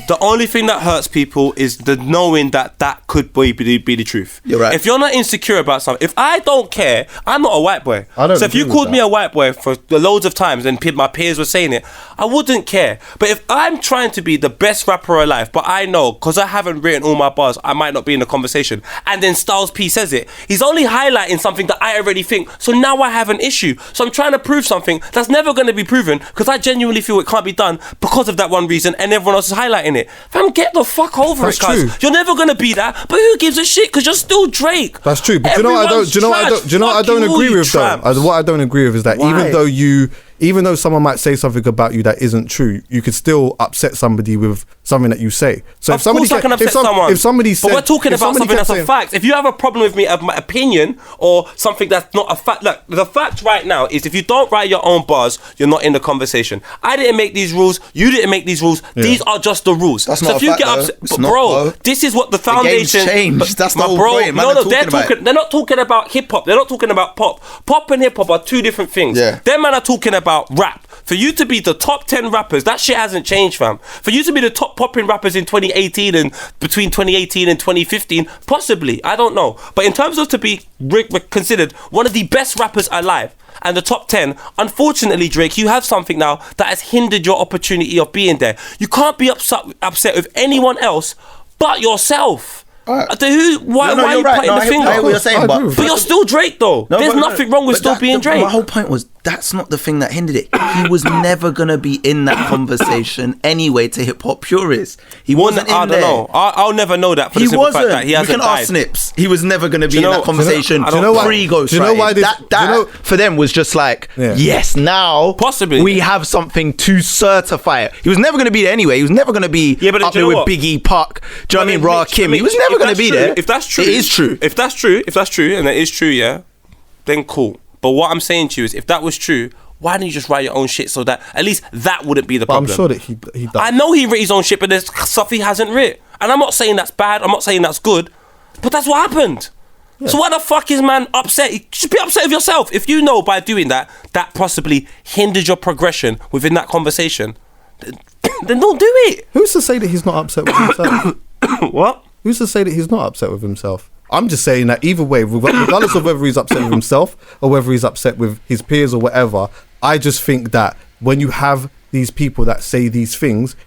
the only thing that hurts people is the knowing that could be the truth. You're right. If you're not insecure about something, if I don't care, I'm not a white boy. So if you called me a white boy for loads of times and my peers were saying it, I wouldn't care. But if I'm trying to be the best rapper alive, but I know, because I haven't written all my bars, I might not be in the conversation, and then Styles P says it, he's only highlighting something that I already think, so now I have an issue. So I'm trying to prove something that's never going to be proven, because I genuinely feel it can't be done because of that one reason, and everyone else is highlighting it. Fam, get the fuck over it, guys. You're never gonna be that, but who gives a shit? Because you're still Drake. That's true. But do you know what I don't agree with though? What I don't agree with is that even though someone might say something about you that isn't true, you could still upset somebody with something that you say. So if somebody can upset someone, if somebody said, but we're talking about something that's a fact. If you have a problem with me of my opinion or something that's not a fact, look, the fact right now is if you don't write your own bars, you're not in the conversation. I didn't make these rules. You didn't make these rules. Yeah. These are just the rules. That's not a fact, upset, but bro, this is what the foundation. The game's changed. That's the whole point. They're not talking about hip hop. They're not talking about pop. Pop and hip hop are two different things. Yeah. Them man are talking about rap. For you to be the top 10 rappers, that shit hasn't changed, fam. For you to be the top popping rappers in 2018 and between 2018 and 2015, possibly, I don't know. But in terms of to be considered one of the best rappers alive and the top 10, unfortunately, Drake, you have something now that has hindered your opportunity of being there. You can't be upset with anyone else but yourself. Why are you putting the finger? I hear what you're saying, but you're still Drake though. There's nothing wrong with still being Drake. My whole point was that's not the thing that hindered it. He was never gonna be in that conversation anyway to hip hop purists. He wasn't in there. I don't know. I'll never know that for the simple fact that he hasn't died. Ask Snips. He was never gonna be in that conversation. Pre-Ghost. Do you know why that for them was just like, yes, now possibly we have something to certify it. He was never gonna be there anyway. He was never gonna be up there with Biggie, Pac. Do you know what I mean? Rakim. He was never going to be there. If that's true, it is true. If that's true, and that is true, yeah, then cool. But what I'm saying to you is, if that was true, why didn't you just write your own shit so that at least that wouldn't be the problem? I'm sure that he does. I know he wrote his own shit, but there's stuff he hasn't written. And I'm not saying that's bad. I'm not saying that's good. But that's what happened. Yeah. So why the fuck is man upset? You should be upset with yourself. If you know by doing that possibly hindered your progression within that conversation, then don't do it. Who's to say that he's not upset with himself? What? Who's to say that he's not upset with himself? I'm just saying that either way, regardless of whether he's upset with himself or whether he's upset with his peers or whatever, I just think that when you have these people that say these things,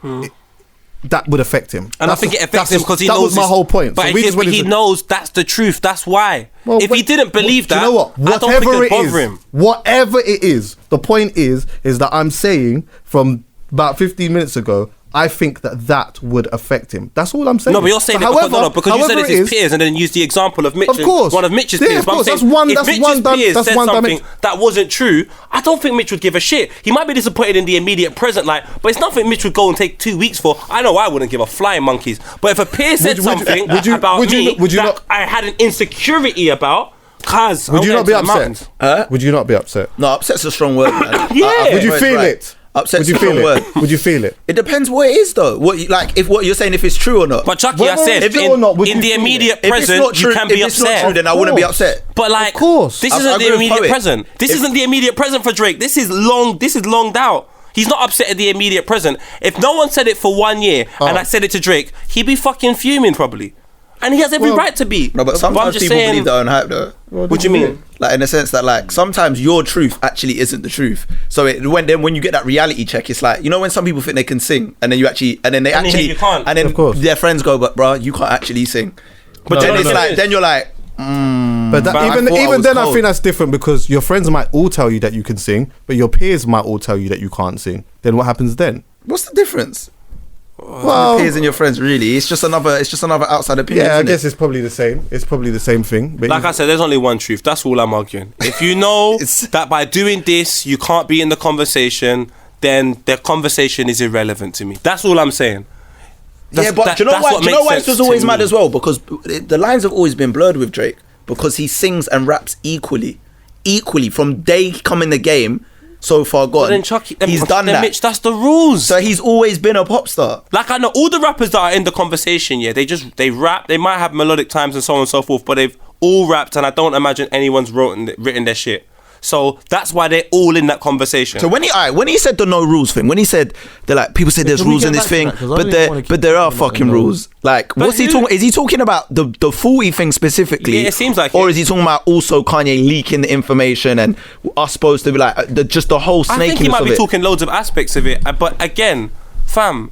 that would affect him. And I think it affects him because he knows. That was my whole point. But So if he knows that's the truth, that's why. Well, if he didn't believe that, you know what? I don't think it'd bother him. Whatever it is, the point is that I'm saying from about 15 minutes ago, I think that would affect him. That's all I'm saying. No, but you're saying because you said it's his peers and then used the example of Mitch. Of course. One of Mitch's peers. But I'm saying, if Mitch's peers said something that wasn't true, I don't think Mitch would give a shit. He might be disappointed in the immediate present, but it's nothing Mitch would go and take 2 weeks for. I know I wouldn't give a flying monkeys. But if a peer said something about me that I had an insecurity about, would you not be upset? Would you not be upset? No, upset's a strong word, man. Yeah. Would you feel it? Would you feel it? Would you feel it? It depends what it is, though. What you're saying, if it's true or not. But Chucky, I said, in the immediate present, you can be upset. If it's not true, then I wouldn't be upset. But of course, this isn't the immediate present. This isn't the immediate present for Drake. This is longed out. He's not upset at the immediate present. If no one said it for 1 year and I said it to Drake, he'd be fucking fuming probably. And he has every right to be. No, but sometimes people believe their own hype, though. What do you mean? In the sense that, sometimes your truth actually isn't the truth. So when you get that reality check, it's when some people think they can sing, and then you can't, and then their friends go, "But bro, you can't actually sing." But then you're like. But even then, I think that's different because your friends might all tell you that you can sing, but your peers might all tell you that you can't sing. Then what happens then? What's the difference? Well, your peers and your friends, really, it's just another outside opinion. Yeah, I guess it's probably the same. It's probably the same thing. But I said, there's only one truth. That's all I'm arguing. If you know that by doing this you can't be in the conversation, then the conversation is irrelevant to me. That's all I'm saying. Do you know why it was always mad as well? Because the lines have always been blurred with Drake because he sings and raps equally from day come in the game. So far gone. Then Chucky, he's done that. Mitch, that's the rules. So he's always been a pop star. I know all the rappers that are in the conversation, they rap, they might have melodic times and so on and so forth, but they've all rapped and I don't imagine anyone's written their shit. So that's why they're all in that conversation. So when he said the no rules thing, when he said people say there's rules in this thing, but there are fucking rules. What's he talking? Is he talking about the 40 thing specifically? Yeah, it seems like. Or is he talking about also Kanye leaking the information and us supposed to be just the whole snakiness of it? I think he might be talking loads of aspects of it, but again, fam.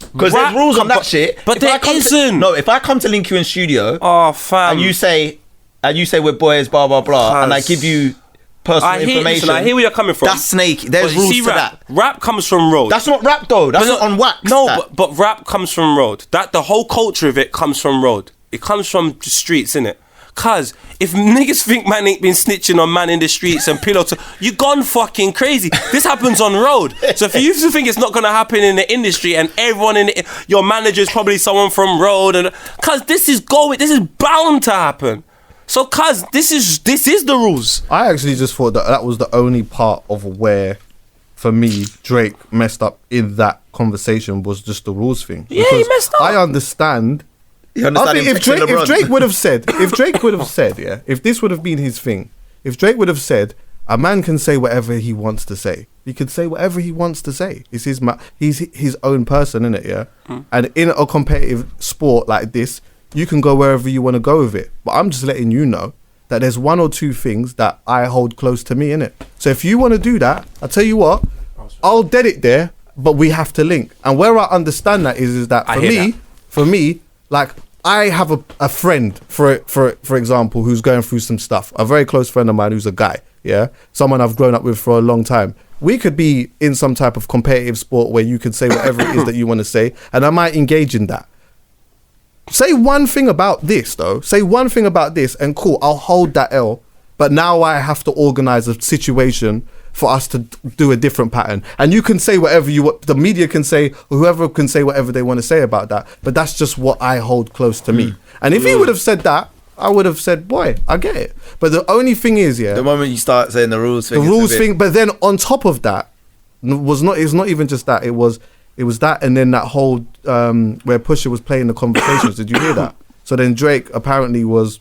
Because there's rules on that shit. But there isn't. If I come to link you in studio, fam, and you say we're boys, blah blah blah, and I give you personal information. I hear where you're coming from. That's snaky. There's rules to that. Rap comes from road. That's not rap though. That's not on wax. No, but rap comes from road. The whole culture of it comes from road. It comes from the streets, innit? Cause if niggas think man ain't been snitching on man in the streets and you gone fucking crazy. This happens on road. So for you to think it's not gonna happen in the industry and everyone your manager's probably someone from road cause this is bound to happen. So, cuz, this is the rules. I actually just thought that was the only part of where, for me, Drake messed up in that conversation was just the rules thing. Yeah, he messed up. I understand. I think if Drake would have said, yeah, if this would have been his thing, if Drake would have said, a man can say whatever he wants to say. He can say whatever he wants to say. It's he's his own person, innit, yeah? And in a competitive sport like this, you can go wherever you want to go with it. But I'm just letting you know that there's one or two things that I hold close to me, innit? So if you want to do that, I'll tell you what, I'll dead it there, but we have to link. And where I understand that is that for me, I have a friend, for example, who's going through some stuff. A very close friend of mine who's a guy, yeah? Someone I've grown up with for a long time. We could be in some type of competitive sport where you can say whatever it is that you want to say, and I might engage in that. Say one thing about this, though. Say one thing about this, and cool, I'll hold that L. But now I have to organize a situation for us to do a different pattern. And you can say whatever you want. The media can say, or whoever can say whatever they want to say about that. But that's just what I hold close to me. And if he would have said that, I would have said, boy, I get it. But the only thing is, yeah. The moment you start saying the rules thing. But then on top of that, it's not even just that. It was that, and then that whole where Pusha was playing the conversations. Did you hear that? So then Drake apparently was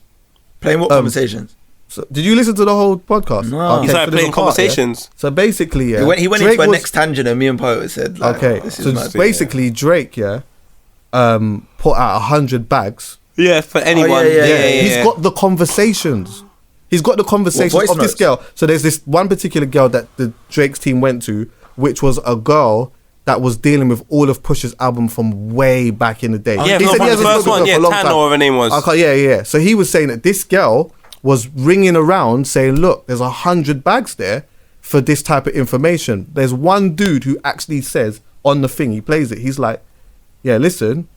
playing what conversations? So did you listen to the whole podcast? No. Okay, he started playing conversations. Yeah? So basically, yeah, he went into a next tangent, and me and Poet said, basically, Drake, put out 100 bags. Yeah, for anyone. He's got the conversations. He's got the conversations of this girl. So there's this one particular girl that the Drake's team went to, which was a girl that was dealing with all of Pusha's album from way back in the day. Yeah, he said he hasn't the first spoken one, to her for a long Tana, time. or her name was. Yeah. So he was saying that this girl was ringing around saying, look, there's 100 bags there for this type of information. There's one dude who actually says on the thing, he plays it, he's like, yeah, listen,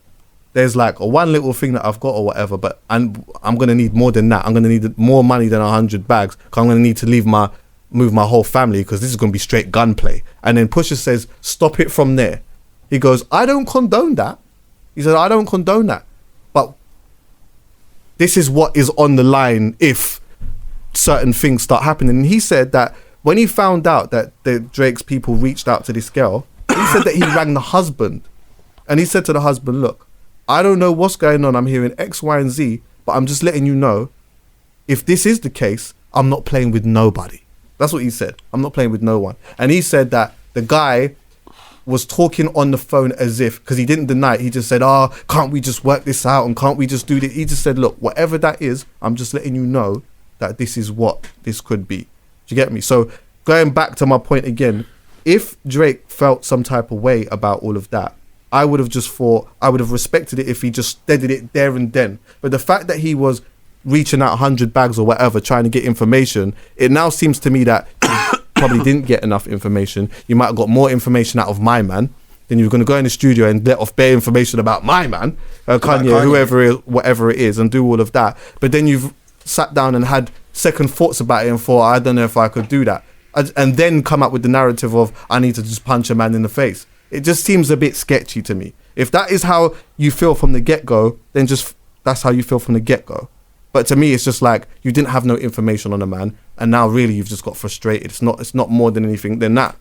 there's like one little thing that I've got or whatever, but I'm going to need more than that. I'm going to need more money than 100 bags, because I'm going to need to move my whole family, because this is going to be straight gunplay. And then Pusha says, stop it from there. He goes, I don't condone that. He said, I don't condone that. But this is what is on the line if certain things start happening. And he said that when he found out that the Drake's people reached out to this girl, he said that he rang the husband. And he said to the husband, look, I don't know what's going on. I'm hearing X, Y, and Z, but I'm just letting you know, if this is the case, I'm not playing with nobody. That's what he said. I'm not playing with no one. And he said that the guy was talking on the phone as if, because he didn't deny it, he just said, can't we just work this out, and can't we just do this? He just said, look, whatever that is, I'm just letting you know that this is what this could be. Do you get me? So going back to my point again, if Drake felt some type of way about all of that, I would have respected it if he just steadied it there and then. But the fact that he was reaching out 100 bags or whatever, trying to get information, it now seems to me that you probably didn't get enough information. You might have got more information out of my man. Then you're going to go in the studio and let off bare information about my man, Kanye, whoever, whatever it is, and do all of that. But then you've sat down and had second thoughts about it and thought, I don't know if I could do that. And then come up with the narrative of, I need to just punch a man in the face. It just seems a bit sketchy to me. If that is how you feel from the get-go, then just that's how you feel from the get-go. But to me, it's just like you didn't have no information on a man, and now really you've just got frustrated. It's not more than anything than that.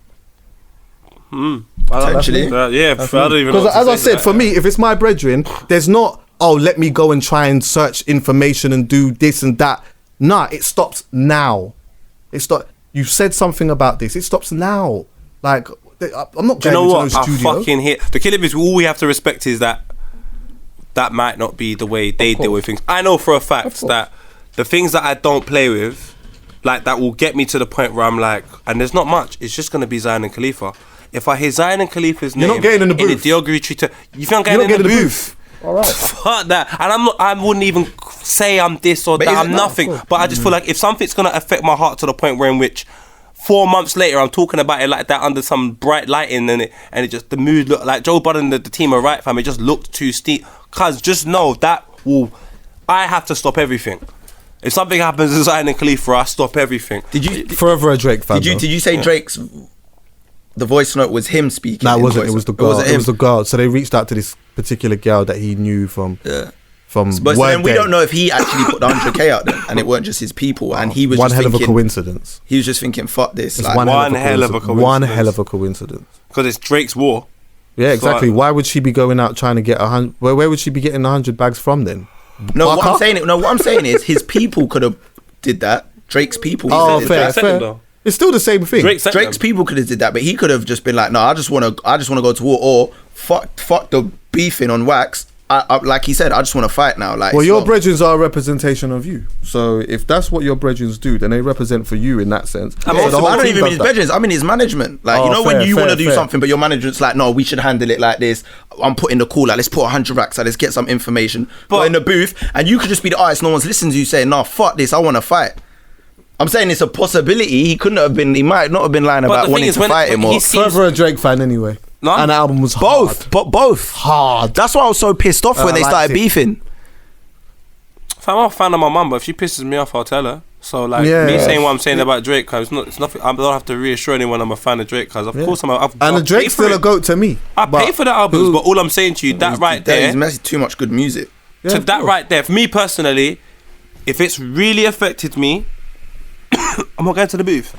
Potentially. I don't even know. Because as I said, for me, if it's my brethren, there's not, let me go and try and search information and do this and that. Nah, it stops now. You said something about this. It stops now. Like, I'm not Do you know going what? into no I studio. fucking hate the killer is. All we have to respect is that might not be the way they deal with things. I know for a fact that the things that I don't play with, like that will get me to the point where I'm like, and there's not much. It's just gonna be Zion and Khalifa. If I hear Zion and Khalifa's name, You're not getting in the booth. the derogatory you think I'm getting in the booth? All right. Fuck that. And I wouldn't even say I'm this or that. I'm nothing. But I just feel like if something's gonna affect my heart to the point where in which 4 months later I'm talking about it like that under some bright lighting and it just the mood looked like Joe Budden the team are right, fam. It just looked too steep. Cause just know that I have to stop everything. If something happens to Zion and Khalifa, I stop everything. Forever a Drake fan. Did you say Drake's the voice note was him speaking? No, it wasn't. It was the girl. It was the girl. So they reached out to this particular girl that he knew from. Yeah. But then we don't know if he actually put the 100k out there, and it weren't just his people, and he was one just hell thinking, of a coincidence. He was just thinking, "Fuck this!" It's Like, one hell of a coincidence. One hell of a coincidence. Because it's Drake's war. Yeah, exactly. Why would she be going out trying to get 100? Where would she be getting 100 bags from then? No, what I'm saying is his people could have did that. Drake's people. Fair. It's still the same thing. Drake's people could have did that, but he could have just been like, "No, I just want to go to war," or fuck the beefing on wax. I like he said, I just want to fight now. Like, well, your brethrens are a representation of you. So if that's what your brethrens do, then they represent for you in that sense. I don't even mean his brethrens. I mean his management. Like, when you want to do something, but your management's like, no, we should handle it like this. I'm putting the call. Like, let's put 100 racks. Let's get some information. But in the booth, and you could just be the artist. No one's listening to you saying, "No, fuck this. I want to fight." I'm saying it's a possibility. He couldn't have been. He might not have been lying about wanting to fight him. Or forever a Drake fan anyway. No? And the album was both hard. That's why I was so pissed off when they started beefing. I'm a fan of my mum, but if she pisses me off, I'll tell her. So me saying what I'm saying about Drake, cause it's nothing. I don't have to reassure anyone I'm a fan of Drake, cause of course I'm. And the Drake's still a goat to me. I pay for the albums, but all I'm saying to you, that right there, he's too much good music. Yeah, that right there, for me personally, if it's really affected me, I'm not going to the booth.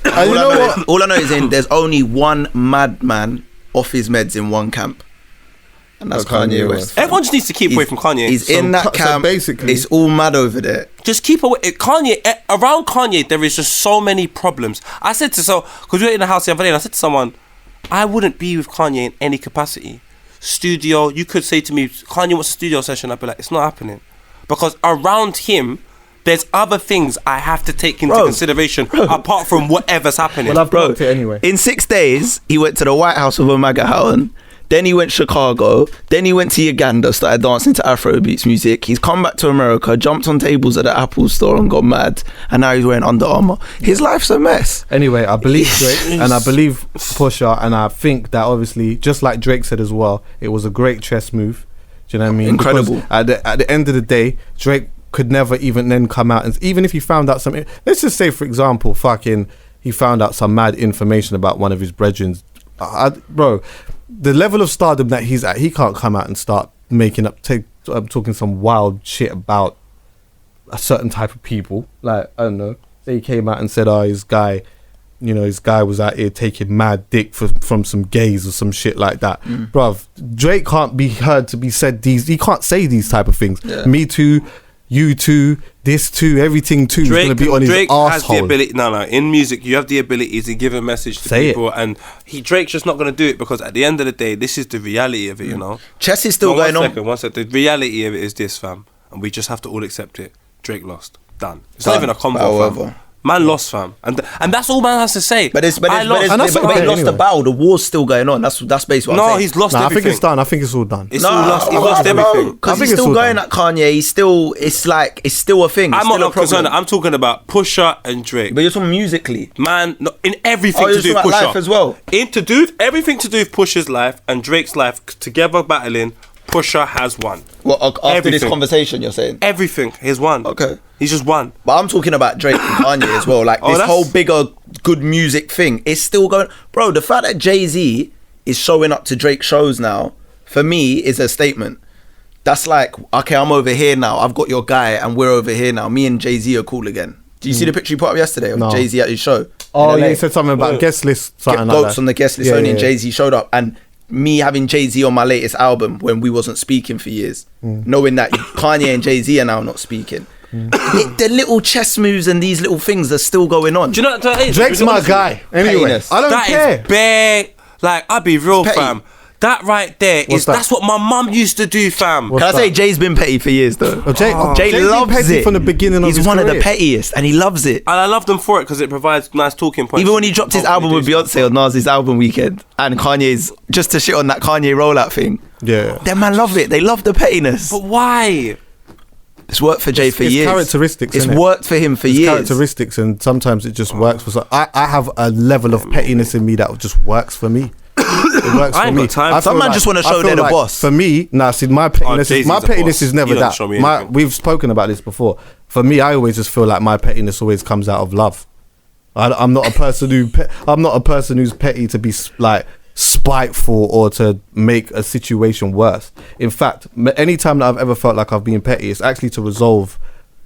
And all I know is there's only one madman off his meds in one camp, and that's Kanye West. Everyone just needs to keep away from Kanye. He's in that camp. Basically, it's all mad over there. Just keep away. Around Kanye, there is just so many problems. I said because we were in the house the other day, and I said to someone, I wouldn't be with Kanye in any capacity. Studio, you could say to me, Kanye wants a studio session. I'd be like, it's not happening, because around him, there's other things I have to take into consideration apart from whatever's happening. Well, I've blocked it anyway. In 6 days, he went to the White House with a MAGA hat on. Then he went to Chicago. Then he went to Uganda, started dancing to Afrobeats music. He's come back to America, jumped on tables at the Apple store and got mad. And now he's wearing Under Armour. His life's a mess. Anyway, I believe Drake and I believe Pusha, and I think that obviously, just like Drake said as well, it was a great chess move. Do you know what I mean? Incredible. Because at the end of the day, Drake could never even then come out, and even if he found out something, let's just say, for example, he found out some mad information about one of his brethren. Bro, the level of stardom that he's at, he can't come out and start talking some wild shit about a certain type of people. Like, I don't know, say he came out and said, his guy was out here taking mad dick from some gays or some shit like that. Bruv, Drake can't be heard to be said he can't say these type of things. Me too, you too, this too, everything too. Drake, is going to be on his asshole. Has the ability. No. In music, you have the ability to give a message to people, and Drake's just not going to do it because at the end of the day, this is the reality of it. You know, chess is still going on. One second. The reality of it is this, fam, and we just have to all accept it. Drake lost. Done. It's not even a convo, fam. Man lost, fam, and that's all man has to say. But he lost the battle. The war's still going on. That's basically what I'm saying. He's lost everything. I think it's done. I think it's all done. He's lost everything. Because he's still going at Kanye. It's still a thing. I'm not concerned. I'm talking about Pusha and Drake. But you're talking musically, man. In everything to do with Pusha life as well. Everything to do with Pusha's life and Drake's life together battling. Pusha has won. Well, after this conversation, you're saying everything. He's won. Okay, he's just won. But I'm talking about Drake and Kanye as well. Like this whole bigger good music thing is still going. Bro, the fact that Jay-Z is showing up to Drake shows now, for me, is a statement. That's like, okay, I'm over here now. I've got your guy, and we're over here now. Me and Jay-Z are cool again. Do you see the picture you put up yesterday of Jay-Z at his show? Oh, yeah, he said something about guest list. Something like Goats on the guest list only, and Jay-Z showed up and. Me having Jay-Z on my latest album when we wasn't speaking for years, knowing that Kanye and Jay-Z are now not speaking. The little chess moves and these little things are still going on. Do you know what that is? Drake's my guy. Anyway, I don't care. That is big. Like, I'll be real, fam. That right there that's what my mum used to do, fam. Can I say Jay's been petty for years though? Jay loves it from the beginning. He's one of the pettiest, and he loves it. And I love them for it because it provides nice talking points. Even when he dropped his album with Beyonce on Nas's album weekend, and Kanye's just to shit on that Kanye rollout thing. Yeah, them man love it. They love the pettiness. But why? It's worked for Jay for years. Characteristics. It's worked for him for years. Characteristics, and sometimes it just works for. I have a level of pettiness in me that just works for me. It works for me. Some man just want to show they're the boss. For me, see, my pettiness is never that. We've spoken about this before. For me, I always just feel like my pettiness always comes out of love. I'm not a person who's petty to be like spiteful or to make a situation worse. In fact, any time that I've ever felt like I've been petty, it's actually to resolve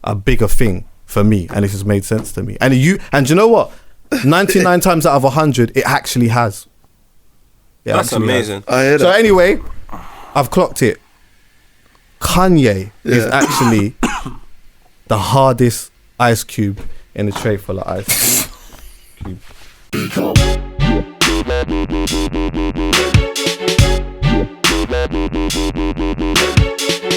a bigger thing for me, and this has made sense to me. And you know what? 99 times out of 100, it actually has. Yeah, that's amazing. So anyway, I've clocked it. Kanye is actually the hardest ice cube in a tray full of ice cube.